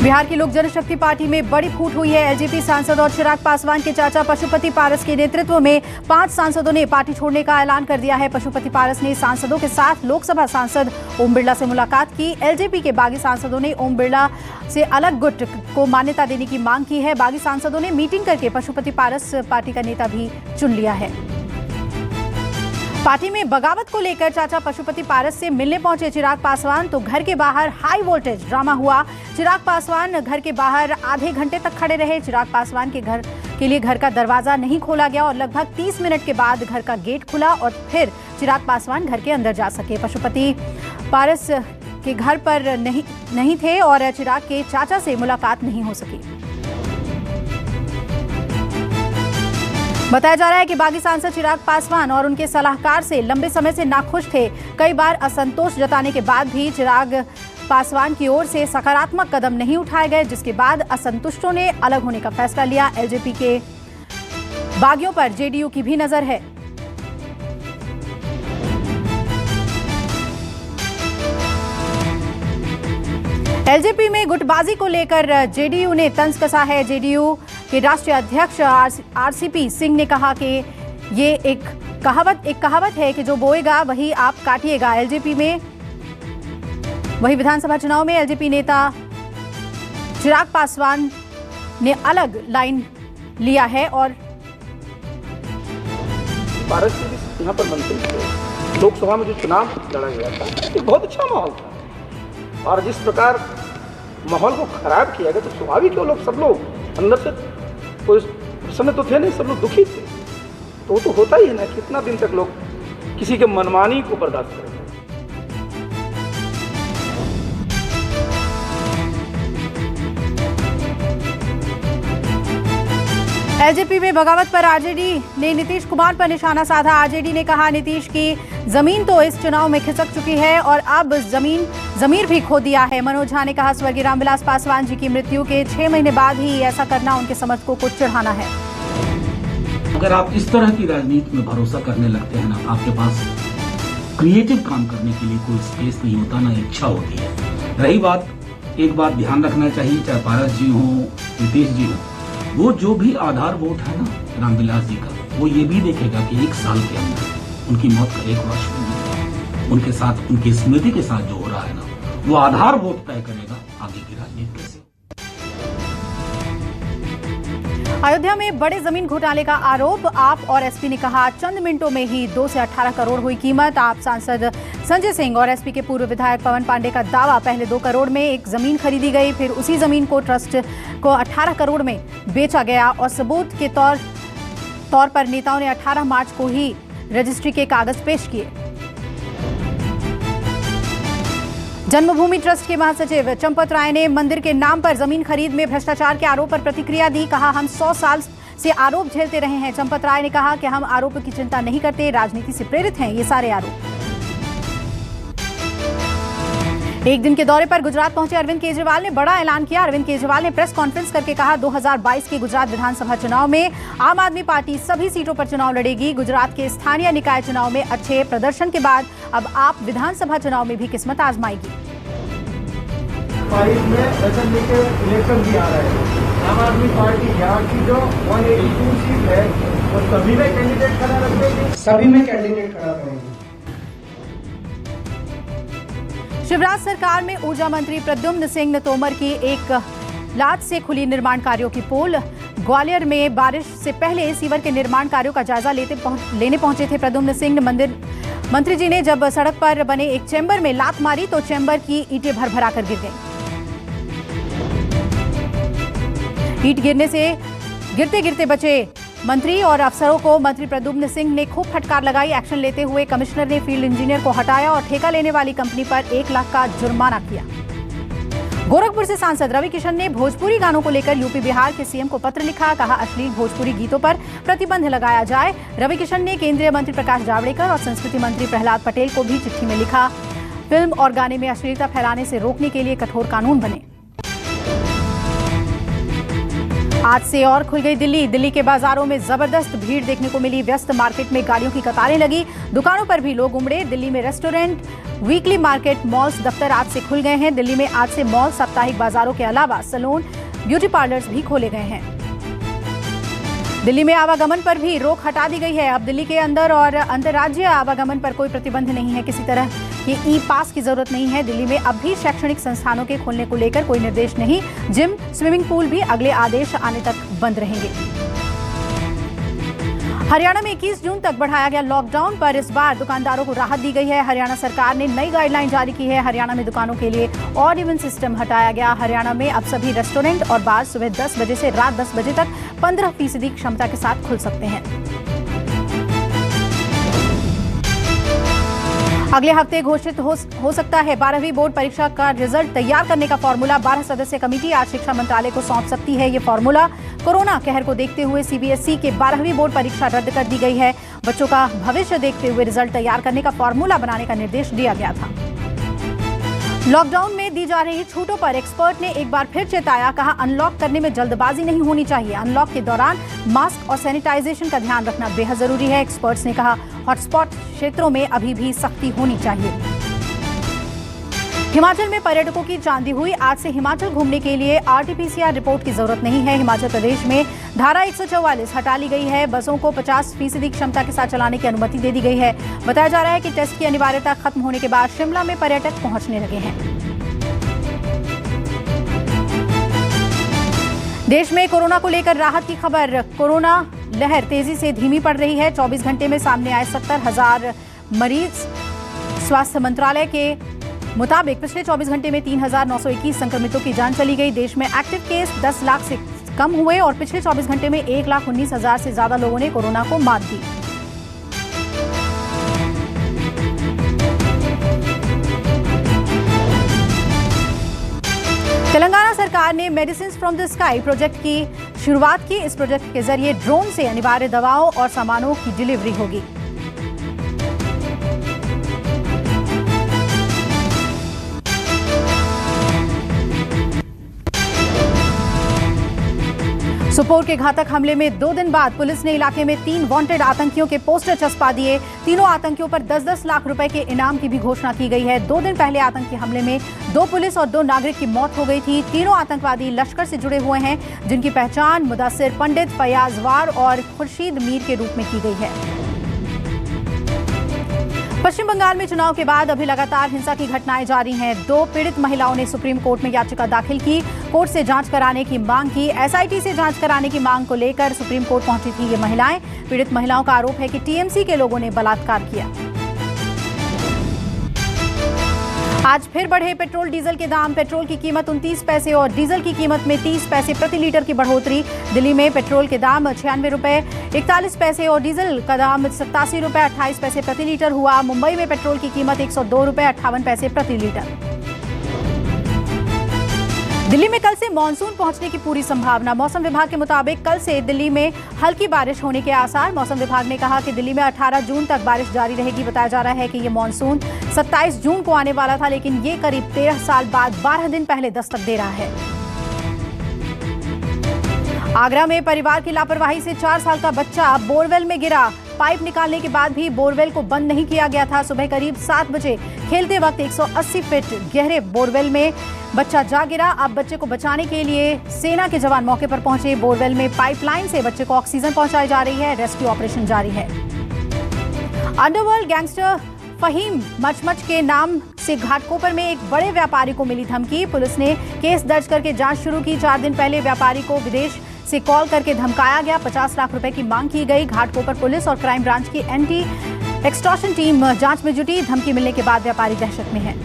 बिहार की लोक जनशक्ति पार्टी में बड़ी फूट हुई है। एलजेपी सांसद और चिराग पासवान के चाचा पशुपति पारस के नेतृत्व में 5 सांसदों ने पार्टी छोड़ने का ऐलान कर दिया है। पशुपति पारस ने सांसदों के साथ लोकसभा सांसद ओम बिरला से मुलाकात की। एलजेपी के बागी सांसदों ने ओम बिरला से अलग गुट को मान्यता देने की मांग की है। बागी सांसदों ने मीटिंग करके पशुपति पारस पार्टी का नेता भी चुन लिया है। पार्टी में बगावत को लेकर चाचा पशुपति पारस से मिलने पहुंचे चिराग पासवान तो घर के बाहर हाई वोल्टेज ड्रामा हुआ। चिराग पासवान घर के बाहर आधे घंटे तक खड़े रहे। चिराग पासवान के घर के लिए घर का दरवाजा नहीं खोला गया और लगभग 30 मिनट के बाद घर का गेट खुला और फिर चिराग पासवान घर के अंदर जा सके। पशुपति पारस के घर पर नहीं थे और चिराग के चाचा से मुलाकात नहीं हो सकी। बताया जा रहा है कि बागी सांसद चिराग पासवान और उनके सलाहकार से लंबे समय से नाखुश थे। कई बार असंतोष जताने के बाद भी चिराग पासवान की ओर से सकारात्मक कदम नहीं उठाए गए, जिसके बाद असंतुष्टों ने अलग होने का फैसला लिया। एलजेपी के बागियों पर जेडीयू की भी नजर है। एलजेपी में गुटबाजी को लेकर जेडीयू ने तंज कसा है। जेडीयू के राष्ट्रीय अध्यक्ष आरसीपी सिंह ने कहा कि ये एक कहावत है कि जो बोएगा वही आप काटिएगा। एलजेपी में वही विधानसभा चुनाव में एलजेपी नेता चिराग पासवान ने अलग लाइन लिया है और भारत के भी यहाँ पर मंत्री थे। लोकसभा में जो चुनाव लड़ा गया था ये बहुत अच्छा माहौल था और जिस प्रकार माहौल को खराब किया गया तो स्वाभाविक है लोग सब लोग अंदर से कोई प्रसन्न तो थे नहीं, सब लोग दुखी थे। तो वो तो होता ही है ना, कितना दिन तक लोग किसी के मनमानी को बर्दाश्त करेंगे। एलजेपी में बगावत पर आरजेडी ने नीतीश कुमार पर निशाना साधा। आरजेडी ने कहा नीतीश की जमीन तो इस चुनाव में खिसक चुकी है और अब जमीर भी खो दिया है। मनोज झा ने कहा स्वर्गीय रामविलास पासवान जी की मृत्यु के 6 महीने बाद ही ऐसा करना उनके समर्थकों को चिढ़ाना है। अगर आप इस तरह की राजनीति में भरोसा करने लगते हैं ना, आपके पास क्रिएटिव काम करने के लिए कोई स्पेस नहीं होता, ना इच्छा होती है। रही बात, एक बात ध्यान रखना चाहिए, चाहे पारस जी हो, नीतीश जी हो, वो जो भी आधार वोट है ना रामविलास जी का, वो ये भी देखेगा कि 1 साल के अंदर उनकी मौत का 1 वर्ष में उनके साथ, उनकी स्मृति के साथ जो हो रहा है ना, वो आधार वोट तय करेगा आगे की राजनीति कैसे। अयोध्या में बड़े जमीन घोटाले का आरोप। आप और एसपी ने कहा चंद मिनटों में ही 2 से 18 करोड़ हुई कीमत। आप सांसद संजय सिंह और एसपी के पूर्व विधायक पवन पांडे का दावा, पहले 2 करोड़ में एक जमीन खरीदी गई, फिर उसी जमीन को ट्रस्ट को 18 करोड़ में बेचा गया और सबूत के तौर पर नेताओं ने 18 मार्च को ही रजिस्ट्री के कागज पेश किए। जन्मभूमि ट्रस्ट के महासचिव चंपत राय ने मंदिर के नाम पर जमीन खरीद में भ्रष्टाचार के आरोप पर प्रतिक्रिया दी। कहा हम 100 साल से आरोप झेलते रहे हैं। चंपत राय ने कहा कि हम आरोपों की चिंता नहीं करते, राजनीति से प्रेरित हैं ये सारे आरोप। एक दिन के दौरे पर गुजरात पहुंचे अरविंद केजरीवाल ने बड़ा ऐलान किया। अरविंद केजरीवाल ने प्रेस कॉन्फ्रेंस करके कहा 2022 के गुजरात विधानसभा चुनाव में आम आदमी पार्टी सभी सीटों पर चुनाव लड़ेगी। गुजरात के स्थानीय निकाय चुनाव में अच्छे प्रदर्शन के बाद अब आप विधानसभा चुनाव में भी किस्मत आजमाएगी। 5 में असेंबली के इलेक्शन भी आ रहे हैं। आम आदमी पार्टी यहाँ की जो 182 सीट है वो सभी में कैंडिडेट खड़ा रखेगी, सभी में कैंडिडेट खड़ा रहेगी। शिवराज सरकार में ऊर्जा मंत्री प्रद्युम्न सिंह तोमर की एक लात से खुली निर्माण कार्यों की पोल। ग्वालियर में बारिश से पहले सीवर के निर्माण कार्यों का जायजा लेने पहुंचे थे प्रद्युम्न सिंह। मंत्री जी ने जब सड़क पर बने एक चैम्बर में लात मारी तो चैम्बर की ईंटें भर कर गिर गईं। ईंट गिरने से गिरते बचे मंत्री और अफसरों को मंत्री प्रद्युम्न सिंह ने खूब फटकार लगाई। एक्शन लेते हुए कमिश्नर ने फील्ड इंजीनियर को हटाया और ठेका लेने वाली कंपनी पर 1 लाख का जुर्माना किया। गोरखपुर से सांसद रवि किशन ने भोजपुरी गानों को लेकर यूपी बिहार के सीएम को पत्र लिखा। कहा अश्लील भोजपुरी गीतों पर प्रतिबंध लगाया जाए। रवि किशन ने केंद्रीय मंत्री प्रकाश जावड़ेकर और संस्कृति मंत्री प्रहलाद पटेल को भी चिट्ठी में लिखा। फिल्म और गाने में अश्लीलता फैलाने से रोकने के लिए कठोर कानून बने। आज से और खुल गई दिल्ली के बाजारों में जबरदस्त भीड़ देखने को मिली। व्यस्त मार्केट में गाड़ियों की कतारें लगी, दुकानों पर भी लोग उमड़े। दिल्ली में रेस्टोरेंट, वीकली मार्केट, मॉल्स, दफ्तर आज से खुल गए हैं। दिल्ली में आज से मॉल, साप्ताहिक बाजारों के अलावा सैलून, ब्यूटी पार्लर्स भी खोले गए हैं। दिल्ली में आवागमन पर भी रोक हटा दी गई है। अब दिल्ली के अंदर और अंतर्राज्यीय आवागमन पर कोई प्रतिबंध नहीं है। किसी तरह की ई पास की जरूरत नहीं है। दिल्ली में अब भी शैक्षणिक संस्थानों के खोलने को लेकर कोई निर्देश नहीं। जिम, स्विमिंग पूल भी अगले आदेश आने तक बंद रहेंगे। हरियाणा में 21 जून तक बढ़ाया गया लॉकडाउन, पर इस बार दुकानदारों को राहत दी गई है। हरियाणा सरकार ने नई गाइडलाइन जारी की है। हरियाणा में दुकानों के लिए ऑड इवन सिस्टम हटाया गया। हरियाणा में अब सभी रेस्टोरेंट और बार सुबह 10 बजे से रात 10 बजे तक 15% क्षमता के साथ खुल सकते हैं। अगले हफ्ते घोषित हो सकता है 12वीं बोर्ड परीक्षा का रिजल्ट। तैयार करने का फॉर्मूला 12 सदस्यीय कमेटी आज शिक्षा मंत्रालय को सौंप सकती है। ये फॉर्मूला कोरोना कहर को देखते हुए सीबीएसई के 12वीं बोर्ड परीक्षा रद्द कर दी गई है। बच्चों का भविष्य देखते हुए रिजल्ट तैयार करने का फॉर्मूला बनाने का निर्देश दिया गया था। लॉकडाउन में दी जा रही छूटों पर एक्सपर्ट ने एक बार फिर चेताया। कहा, अनलॉक करने में जल्दबाजी नहीं होनी चाहिए। अनलॉक के दौरान मास्क और सैनिटाइजेशन का ध्यान रखना बेहद जरूरी है। एक्सपर्ट्स ने कहा, हॉटस्पॉट क्षेत्रों में अभी भी सख्ती होनी चाहिए। हिमाचल में पर्यटकों की चांदी हुई। आज से हिमाचल घूमने के लिए आरटीपीसीआर रिपोर्ट की जरूरत नहीं है। हिमाचल प्रदेश में धारा 144 हटा ली गई है। बसों को 50% क्षमता के साथ चलाने की अनुमति दे दी गई है। बताया जा रहा है कि टेस्ट की अनिवार्यता खत्म होने के बाद शिमला में पर्यटक पहुंचने लगे हैं। देश में कोरोना को लेकर राहत की खबर। कोरोना लहर तेजी से धीमी पड़ रही है। 24 घंटे में सामने आए 70,000 मरीज। स्वास्थ्य मंत्रालय के मुताबिक पिछले 24 घंटे में 3,921 संक्रमितों की जान चली गई। देश में एक्टिव केस 10 लाख से कम हुए और पिछले 24 घंटे में 1,19,000 से ज्यादा लोगों ने कोरोना को मात दी। तेलंगाना सरकार ने medicine from the sky project की शुरुआत की। इस प्रोजेक्ट के जरिए ड्रोन से अनिवार्य दवाओं और सामानों की डिलीवरी होगी। सुपोर के घातक हमले में 2 दिन बाद पुलिस ने इलाके में 3 वांटेड आतंकियों के पोस्टर चस्पा दिए। तीनों आतंकियों पर 10-10 लाख रुपए के इनाम की भी घोषणा की गई है। 2 दिन पहले आतंकी हमले में 2 पुलिस और 2 नागरिक की मौत हो गई थी। तीनों आतंकवादी लश्कर से जुड़े हुए हैं, जिनकी पहचान मुदस्सिर पंडित, फयाज वार और खुर्शीद मीर के रूप में की गई है। पश्चिम बंगाल में चुनाव के बाद अभी लगातार हिंसा की घटनाएं जारी हैं। 2 पीड़ित महिलाओं ने सुप्रीम कोर्ट में याचिका दाखिल की। कोर्ट से जांच कराने की मांग की। एसआईटी से जांच कराने की मांग को लेकर सुप्रीम कोर्ट पहुंची थी ये महिलाएं। पीड़ित महिलाओं का आरोप है कि टीएमसी के लोगों ने बलात्कार किया। आज फिर बढ़े पेट्रोल डीजल के दाम। पेट्रोल की कीमत 29 पैसे और डीजल की कीमत में 30 पैसे प्रति लीटर की बढ़ोतरी। दिल्ली में पेट्रोल के दाम 96 रुपए 41 पैसे और डीजल का दाम 87 रुपए 28 पैसे प्रति लीटर हुआ। मुंबई में पेट्रोल की कीमत 102 रुपए 58 पैसे प्रति लीटर। दिल्ली में कल से मानसून पहुंचने की पूरी संभावना। मौसम विभाग के मुताबिक कल से दिल्ली में हल्की बारिश होने के आसार। मौसम विभाग ने कहा कि दिल्ली में 18 जून तक बारिश जारी रहेगी। बताया जा रहा है कि ये मानसून 27 जून को आने वाला था, लेकिन ये करीब 13 साल बाद 12 दिन पहले दस्तक दे रहा है। आगरा में परिवार की लापरवाही से 4 साल का बच्चा बोरवेल में गिरा। पाइप निकालने के बाद भी बोरवेल को बंद नहीं किया गया था। सुबह करीब 7 बजे खेलते वक्त 180 फीट गहरे बोरवेल में बच्चा जा गिरा। अब बच्चे को बचाने के लिए सेना के जवान मौके पर पहुंचे। बोरवेल में पाइपलाइन से बच्चे को ऑक्सीजन पहुंचाई जा रही है। रेस्क्यू ऑपरेशन जारी है। अंडरवर्ल्ड गैंगस्टर फहीम मचमच के नाम से घाटकोपर में एक बड़े व्यापारी को मिली धमकी। पुलिस ने केस दर्ज करके जांच शुरू की। 4 दिन पहले व्यापारी को विदेश से कॉल करके धमकाया गया। 50 लाख रुपए की मांग की गई। घाटकोपर पुलिस और क्राइम ब्रांच की एंटी एक्सटॉर्शन टीम जांच में जुटी। धमकी मिलने के बाद व्यापारी दहशत में है।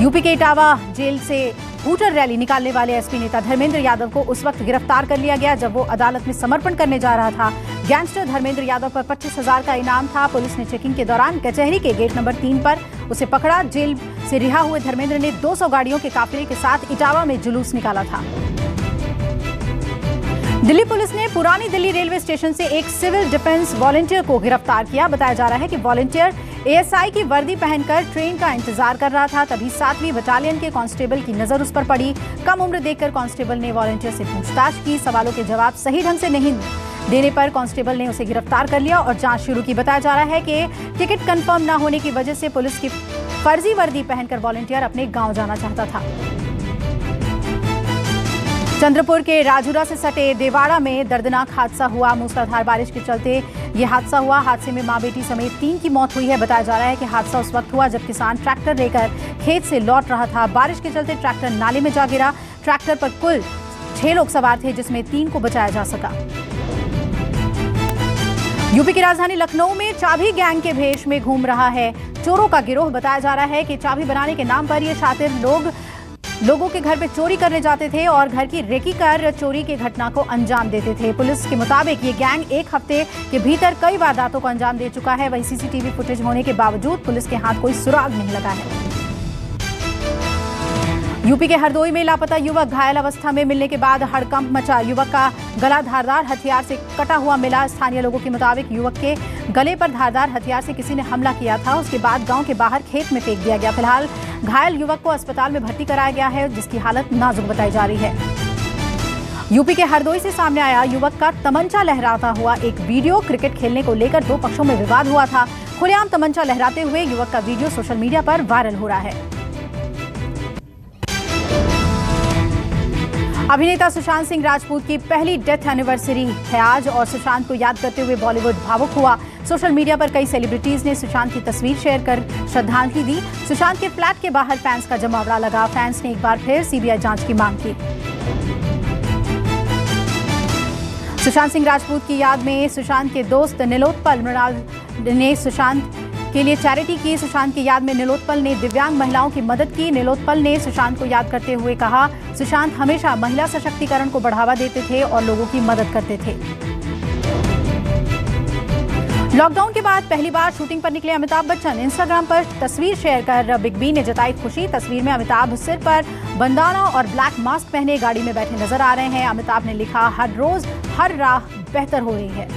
यूपी के इटावा जेल से हूटर रैली निकालने वाले एसपी नेता धर्मेंद्र यादव को उस वक्त गिरफ्तार कर लिया गया जब वो अदालत में समर्पण करने जा रहा था। गैंगस्टर धर्मेंद्र यादव पर 25,000 का इनाम था। पुलिस ने चेकिंग के दौरान कचहरी के गेट नंबर 3 पर उसे पकड़ा। जेल से रिहा हुए धर्मेंद्र ने 200 गाड़ियों के काफिले के साथ इटावा में जुलूस निकाला था। दिल्ली पुलिस ने पुरानी दिल्ली रेलवे स्टेशन से एक सिविल डिफेंस वॉलंटियर को गिरफ्तार किया। बताया जा रहा है कि वॉलंटियर एएसआई की वर्दी पहनकर ट्रेन का इंतजार कर रहा था। तभी 7वीं बटालियन के कांस्टेबल की नजर उस पर पड़ी। कम उम्र देखकर कांस्टेबल ने वॉलंटियर से पूछताछ की। सवालों के जवाब सही ढंग से नहीं देने पर कांस्टेबल ने उसे गिरफ्तार कर लिया और जांच शुरू की। बताया जा रहा है कि टिकट कंफर्म न होने की वजह से पुलिस की फर्जी वर्दी पहनकर वॉलंटियर अपने गाँव जाना चाहता था। चंद्रपुर के राजूरा से सटे देवाड़ा में दर्दनाक हादसा हुआ। मूसलाधार बारिश के चलते ये हादसा हुआ। हादसे में मां बेटी समेत 3 की मौत हुई है। बताया जा रहा है कि हादसा उस वक्त हुआ जब किसान ट्रैक्टर लेकर खेत से लौट रहा था। बारिश के चलते ट्रैक्टर नाले में जा गिरा। ट्रैक्टर पर कुल 6 लोग सवार थे, जिसमें 3 को बचाया जा सका। यूपी की राजधानी लखनऊ में चाबी गैंग के भेष में घूम रहा है चोरों का गिरोह। बताया जा रहा है कि चाबी बनाने के नाम पर ये शातिर लोगों के घर पे चोरी करने जाते थे और घर की रेकी कर चोरी की घटना को अंजाम देते थे। पुलिस के मुताबिक ये गैंग एक हफ्ते के भीतर कई वारदातों को अंजाम दे चुका है। वहीं सीसीटीवी फुटेज होने के बावजूद पुलिस के हाथ कोई सुराग नहीं लगा है। यूपी के हरदोई में लापता युवक घायल अवस्था में मिलने के बाद हड़कंप मचा। युवक का गला धारदार हथियार से कटा हुआ मिला। स्थानीय लोगों के मुताबिक युवक के गले पर धारदार हथियार से किसी ने हमला किया था। उसके बाद गांव के बाहर खेत में फेंक दिया गया। फिलहाल घायल युवक को अस्पताल में भर्ती कराया गया है, जिसकी हालत नाजुक बताई जा रही है। यूपी के हरदोई से सामने आया युवक का तमंचा लहराता हुआ एक वीडियो। क्रिकेट खेलने को लेकर 2 पक्षों में विवाद हुआ था। खुलेआम तमंचा लहराते हुए युवक का वीडियो सोशल मीडिया पर वायरल हो रहा है। अभिनेता सुशांत सिंह राजपूत की पहली डेथ एनिवर्सरी है आज और सुशांत को याद करते हुए बॉलीवुड भावुक हुआ। सोशल मीडिया पर कई सेलिब्रिटीज ने सुशांत की तस्वीर शेयर कर श्रद्धांजलि दी। सुशांत के फ्लैट के बाहर फैंस का जमावड़ा लगा। फैंस ने एक बार फिर सीबीआई जांच की मांग की। सुशांत सिंह राजपूत की याद में सुशांत के दोस्त नीलोत्पल मृणाल ने सुशांत के लिए चैरिटी की। सुशांत की याद में नीलोत्पल ने दिव्यांग महिलाओं की मदद की। नीलोत्पल ने सुशांत को याद करते हुए कहा, सुशांत हमेशा महिला सशक्तिकरण को बढ़ावा देते थे और लोगों की मदद करते थे। लॉकडाउन के बाद पहली बार शूटिंग पर निकले अमिताभ बच्चन। इंस्टाग्राम पर तस्वीर शेयर कर बिग बी ने जताई खुशी। तस्वीर में अमिताभ सिर पर बंदाना और ब्लैक मास्क पहने गाड़ी में बैठे नजर आ रहे हैं। अमिताभ ने लिखा, हर रोज हर राह बेहतर हो रही है।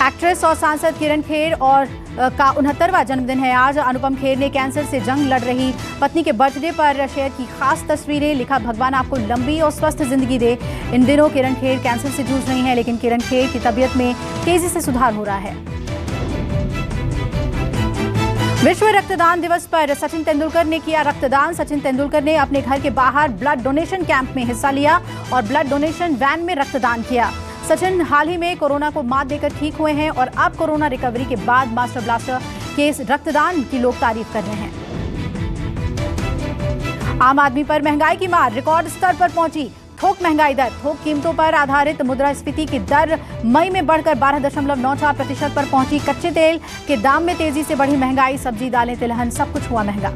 एक्ट्रेस और सांसद किरण खेर का 69वां जन्मदिन है आज। अनुपम खेर ने कैंसर से जंग लड़ रही पत्नी के बर्थडे पर शेयर की खास तस्वीरें। लिखा, भगवान आपको लंबी और स्वस्थ जिंदगी दे। इन दिनों किरण खेर कैंसर से जूझ रही हैं, लेकिन किरण खेर की तबीयत में तेजी से सुधार हो रहा है। विश्व रक्तदान दिवस पर सचिन तेंदुलकर ने किया रक्तदान। सचिन तेंदुलकर ने अपने घर के बाहर ब्लड डोनेशन कैंप में हिस्सा लिया और ब्लड डोनेशन वैन में रक्तदान किया। सचिन हाल ही में कोरोना को मात देकर ठीक हुए हैं और अब कोरोना रिकवरी के बाद मास्टर ब्लास्टर के इस रक्तदान की लोग तारीफ कर रहे हैं। आम आदमी पर महंगाई की मार रिकॉर्ड स्तर पर पहुंची। थोक महंगाई दर। थोक कीमतों पर आधारित मुद्रास्फीति की दर मई में बढ़कर 12.94% पर पहुंची। कच्चे तेल के दाम में तेजी से बढ़ी महंगाई। सब्जी, दालें, तिलहन सब कुछ हुआ महंगा।